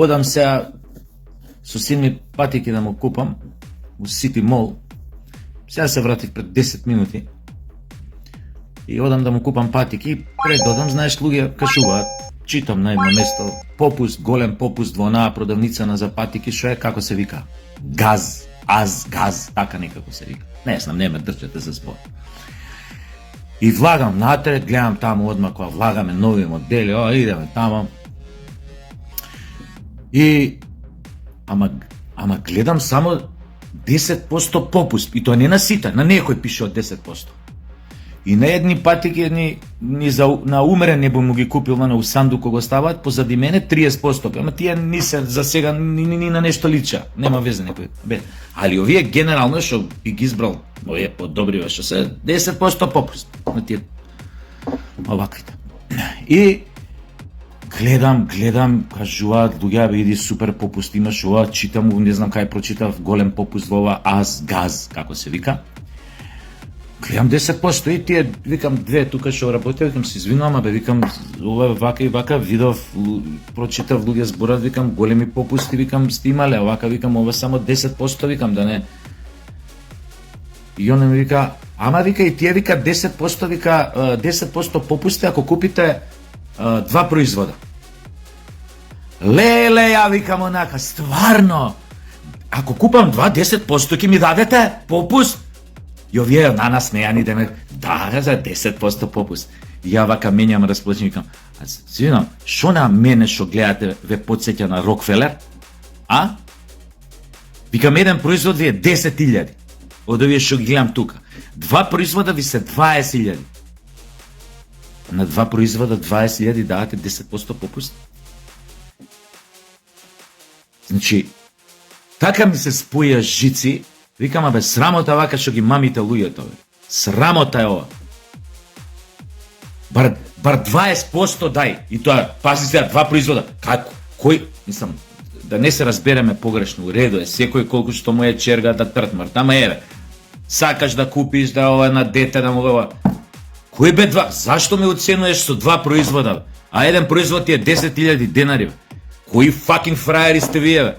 Одам сега со син ми патики да му купам у Сити Мол. Сега се вратив пред 10 минути. И одам да му купам патики, пред одам, знаеш, луѓе кажуваат, читам на едно место, попуст, голем попуст во онаа продавница на за патики, што е, како се вика? Газ, газ, така некако се вика. Не знам, не ме држате за збор. И влагам натред, гледам таму одма кога влагаме нови модели, идеме таму. И ама гледам само 10% попуст, и тоа не на сите, на некој пише од 10%. И на едни патики, на умерен не му ги купил на усанду кога го ставаат, позади мене 30%. Ама тие ни се за сега ни на нешто лича, нема везе некој. Али овие генерално што би ги избрал, овие подобриве што се 10% попуст на тие оваквите. И гледам, кажуваат луѓе, иди супер попуст, имаш ова, читам, не знам кај прочитав, голем попуст во ова, газ, како се вика. Гледам 10% и тие, викам, две тука што работи, викам, се извинувам, викам, ова вака и вака, видов, прочитав луѓе зборат, викам, големи попусти, викам, сте имале, овака, викам, ова само 10%, викам, да не. И он ми вика, ама вика и тие, вика, 10%, вика, 10% попусти ако купите два производа. Леле, ја викам онака, стварно, ако купам 10% ќе ми дадете попуст? И овие на нас смејани да ме дара за 10% попуст. И ја вака менјам расположение, викам, сино, шо на мене што гледате ве подсеќа на Рокфелер? Викам, еден производ ви е 10.000. Од овие што ги гледам тука. Два производа ви се 20.000. На два производа 20.000 давате 10% попуст? Значи, така ми се споја жици, викам, абе, срамота вака што ги мамите луѓето, бе. Срамота е ова. Бар 20% дај. И тоа, пази сега, два производа. Како? Кој? Мислам, да не се разбереме погрешно, уреду е, секој колку што му е черга да тртмар. Тама еве, сакаш да купиш, да ова на дете, да му ова. Кој бе два? Зашто ме оценуваш со два производа? А еден производ ти е 10.000 денари. Кои факинг фраери сте вие, бе?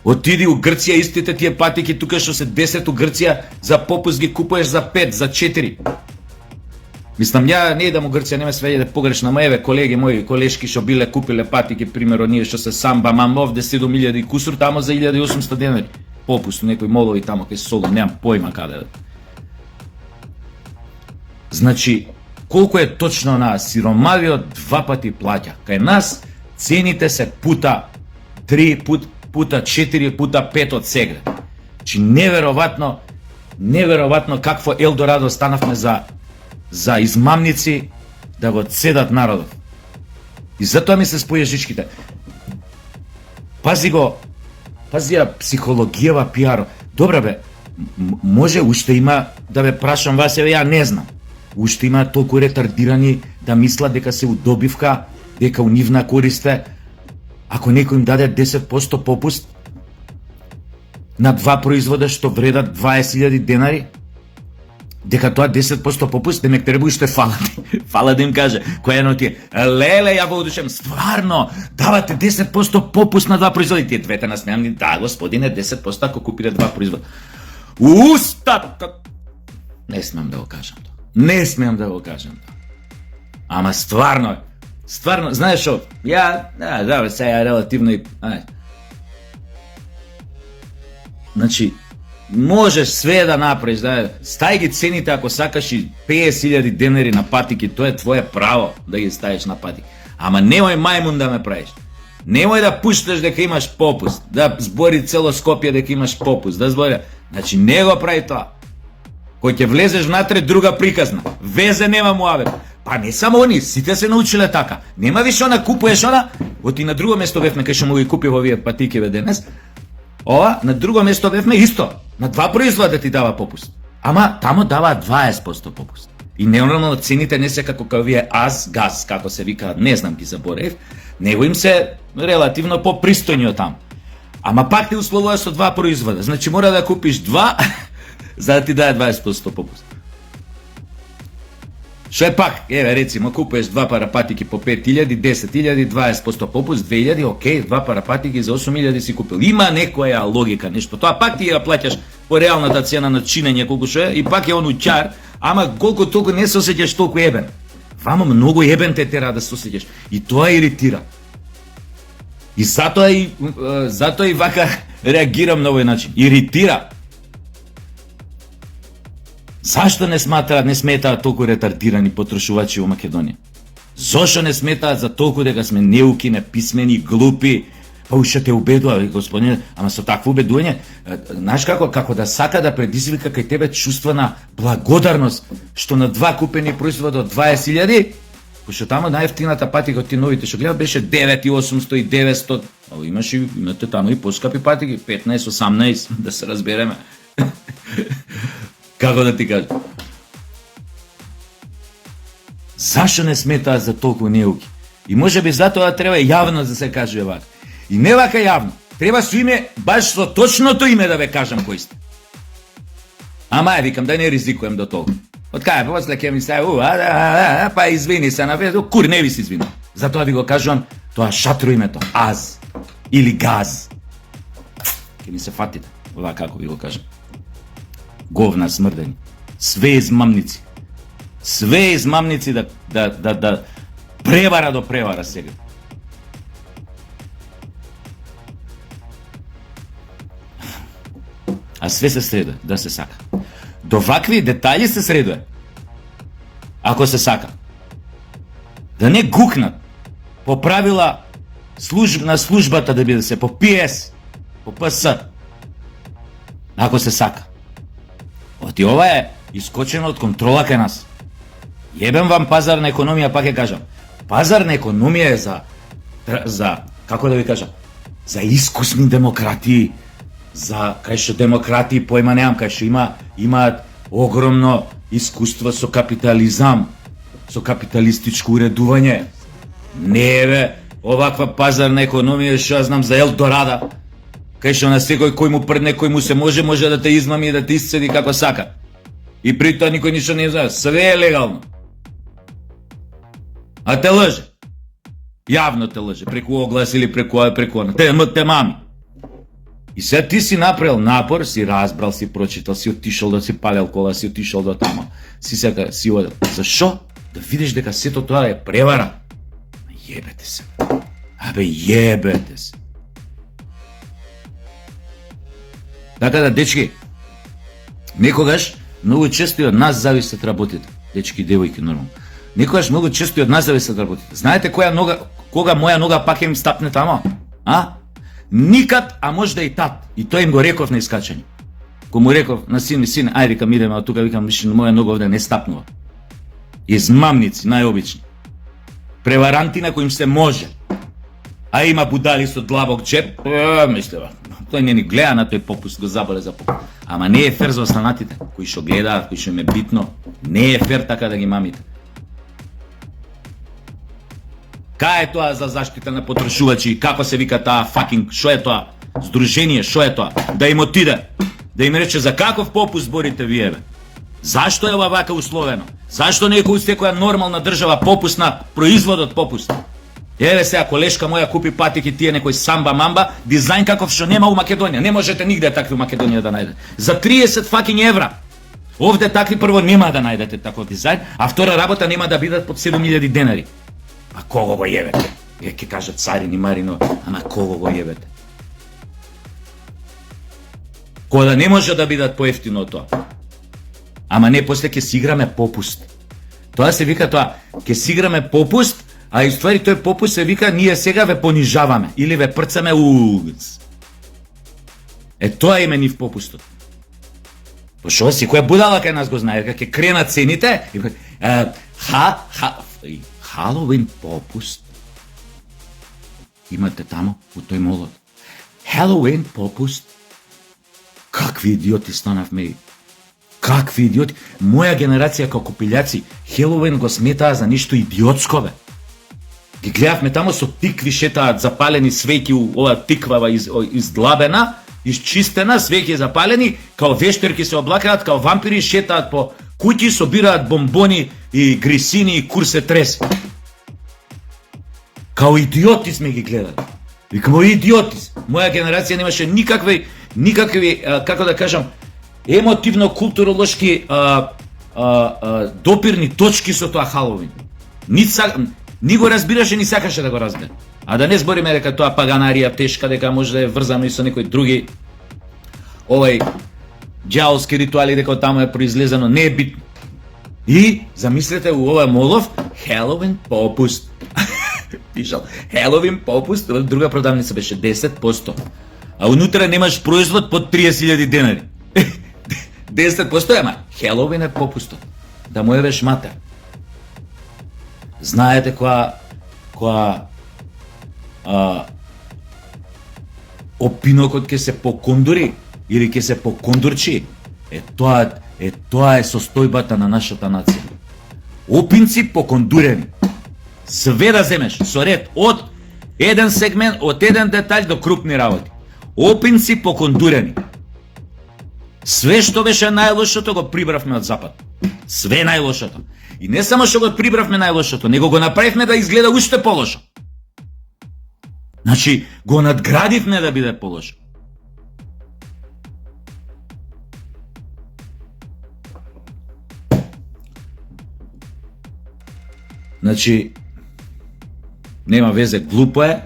Отиди у Грција, истите тие патики тука што се 10 у Грција, за попуст ги купуваш за 5, за 4. Мислам, ја не идам у Грција, не ме свеѓа погрешно, ама еве колеги мои, колешки што биле купиле патики, примерно ние што се самба, мам овде 7.000 и кусур, тамо за 1.800 денари. Попуст у некои молови тамо кај Солун, немам појма каде. Значи, колку е точно на сиромавиот два пати плаќа. Кај нас цените се пута 3, пута 4, пута 5 од сега. Чи неверојатно какво Елдорадо станавме за измамници да го цедат народот. И затоа ми се споја жичките. Пази ја психологијава пиаро. Добра бе, може уште има, да ве прашам вас, ја не знам. Уште има толку ретардирани да мислат дека се удобивка, дека у нивна користе. Ако некој им даде 10% попуст на два производа што вредат 20.000 денари, дека тоа 10% попуст, демек треба уште фала да им каже, кој едно тие, леле, ја воодушем, стварно, давате 10% попуст на два производа, тие двете насмејам, да, господине, 10% ако купите два производа. Устата! Не смеам да го кажам тоа. Ама стварно, знаеш што, ја, сега релативно и... Значи, можеш све да направиш, стај ги цените ако сакаш и 50.000 денари на патики, тоа е твое право да ги ставиш на патики. Ама немој мајмун да ме правиш. Немој да пушташ дека имаш попуст, да збори цело Скопје дека имаш попуст, да збори... Значи, не го прави тоа. Кој ќе влезеш внатре, друга приказна. Везе нема муавет. Па не само они, сите се научиле така. Нема више она, купуеш она, оти на друго место бевме, кај што му ги купив овие патикиве денес. Ова, на друго место бевме исто. На два производа ти дава попуст. Ама тамо дава 20% попуст. И ненормално цените не се како овие газ, како се вика, не знам ги заборев, него им се релативно попристојни од таму. Ама пак ти условува со два производа. Значи мора да купиш два за да ти даде 20% попуст. Што е пак, еве рецимо, купуваш 2 пара патики по 5.000, 10.000, 20% попуст, 2.000, окей, 2 пара патики за 8.000 си купил. Има некоја логика, нешто. Тоа пак ти ја плаќаш по реалната цена на чинење колку што е, и пак е ону ќар, ама колку толку не се осеќаш толку ебен. Вама многу ебен те тера да се осеќаш. И тоа иритира. И затоа и вака реагирам на овој начин. Иритира. Зашто не сметаат толку ретардирани потрошувачи во Македонија? Зошто не сметаат за толку дека сме неуки, неписмени, глупи? Па уште те убедува, господине, ама со такво убедување, знаеш како да сака да предизвика кај тебе чувство на благодарност, што на 2 купени производи од 20.000, пошто тамо најефтината патика од ти новите што гледав беше 9.800 и 900, а имате тамо и поскапи патики, 15-18, да се разбереме. Како да ти кажам? Зашто не сметаат за толку неуки? И можеби затоа треба јавно да се кажува вака. И не вака јавно. Треба со име, баш со точното име да ве кажам кој сте. Ама викам да не ризикувам до толку. Од кај после ќе ми се па извини се на ведо, кур не ви се извинам. Затоа ви го кажувам тоа шатро името, Аз или Газ. Ќе ми се фатите, вака како ви го кажам. Говна смрдени. Све измамници. Све измамници да превара до превара сега. А све се средува, да се сака. До вакви детали се средува. Ако се сака. Да не гукнат по правила на службата да биде се, по ПС, по ПС. Ако се сака. Оти ова е искочено од контрола кај нас. Јебем вам пазарна економија, пак ќе кажам. Пазарна економија е за како да ви кажам, за искусни демократи, за кај што демократи појма немам, кај што имаат огромно искуство со капитализам, со капиталистичко уредување. Не е оваква пазарна економија што знам за Елдорада, кај што на секој кој му прдне, кој му се може да те измами и да те исцеди како сака. И при тоа никој ништо не знае, све е легално. А те лъже. Јавно те лъже, преку оглас или преку она. Те мами. И сега ти си направил напор, си разбрал, си прочитал, си отишол да си палел кола, си отишол до тамо. Си одел. Зашо? Да видиш дека сето тоа е превара. Јебете се. Абе, јебете се. Така да, дечки, некогаш многу често и од нас зависат работите. Дечки и девојки, нормално. Некогаш многу често и од нас зависат работите. Знаете кога моја нога пак им стапне тамо? Никад, а може да и тат. И тој им го реков на искачање. Ко му реков на син, ајде викам идеме од тука, викам виши моја нога овде не стапнува. Измамници, најобични. Преваранти на кои им се може. А има будали со длабок джеп, мислева. Тој не ни гледа на тој попуст, го заболе за попуст. Ама не е фер за останатите, кои што гледаат, кои што им е битно. Не е фер така да ги мамите. Кај е тоа за заштита на потрошувачи? Како се вика таа факинг? Шо е тоа? Сдружение, шо е тоа? Да им отиде, да им рече за каков попуст борите вие, бе? Зашто е ова вака условено? Зашто не е кој секоја нормална држава попуст на производот попуст? Еве сега колешка моја купи патики тие некој самба-мамба, дизајн каков што нема у Македонија. Не можете нигде такви у Македонија да најдете. За 30 факинг евра. Овде такви прво нема да најдете таков дизајн, а втора работа нема да бидат под 7000 денари. А кого го јебете? Ќе кажат царини Марино, ама кого го јебете? Кода не може да бидат поевтино од тоа. Ама не, после ќе си играме попуст. Тоа се вика тоа, ќе си играме попуст, а и ствари тој попуст се вика ние сега ве понижаваме или ве прцаме угц. Тоа име нив попустот. Пошо си која будала кај нас го знае, ќе кренат цените и Halloween попуст. Имате тамо у тој молот. Halloween попуст. Какви идиоти станавме. Какви идиоти. Моја генерација како копилјаци Halloween го сметаа за ништо идиотско, бе. Ги гледавме тамо со тикви шетаат запалени свеќи, ова тиквава издлабена, изчистена, свеќи запалени, као вештерки се облакаат, као вампири шетаат куќи собираат бомбони и грисини и курсе треси. Као идиоти сме ги гледали. Викамо идиоти. Моја генерација немаше никакви како да кажам, емотивно културолошки допирни точки со тоа Халовин. Ни го разбираше, ни сакаше да го разбере. А да не збориме дека тоа паганарија тешка, дека може да е врзано и со некои други ѓаолски ритуали, дека таму е произлезено, не е битно. И замислете у ова молов Хеловин попуст. Пишал Хеловин попуст, друга продавница беше 10%. А унутре немаш производ под 30.000 денари. 10% ема Хеловин е попустот. Да му евеш матер. Знаете која опинокот ќе се покондури или ќе се покондурчи, тоа е состојбата на нашата нација. Опинци покондурени. Све да земеш со ред од еден сегмент, од еден детаљ до крупни работи. Опинци покондурени. Све што беше најлошото го прибравме од запад. Све најлошото. И не само што го прибравме најлошото, него го направивме да изгледа уште полошо. Значи, го надградивме да биде полошо. Значи, нема везе, глупо е,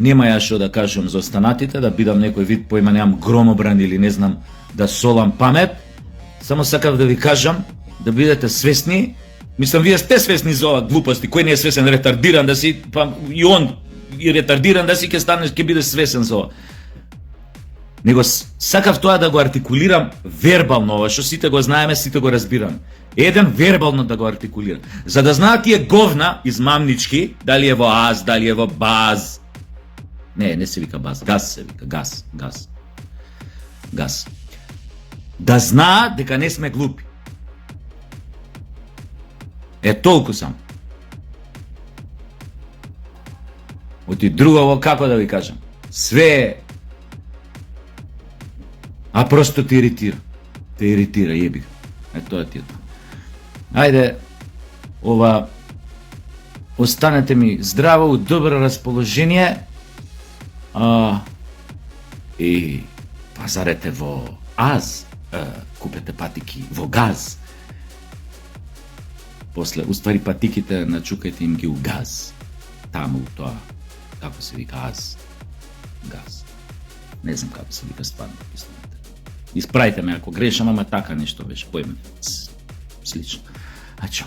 нема ја што да кажам за останатите, да бидам некој вид поима, немам громобран или не знам да солам памет, само сакав да ви кажам, да бидете свесни, мислам, вие сте свесни за ова глупости, кој не е свесен, ретардиран да си, па и он, и ретардиран да си, ќе бидеш свесен за ова. Него сакав тоа да го артикулирам вербално, ова што сите го знаеме, сите го разбираме. Еден вербално да го артикулирам. За да знаат тие говна измамнички, дали е во аз, дали е во баз. Не се вика баз, газ се вика, газ. Да знаат дека не сме глупи. Толку сам. Оти друго, како да ви кажам, све а просто те иритира. Те иритира, јеби. Тоа ти е тоа. Ајде, останете ми здраво, у добро расположение, и пазарете во Аз, купете патики во Газ. После, уствари патиките, начукајте им ги у Газ. Таму, тоа, како се вика Аз. Газ. Не знам како се вика стварно. Испрајте ме ако грешам, ама така нешто беше, појме. Слично. А чао.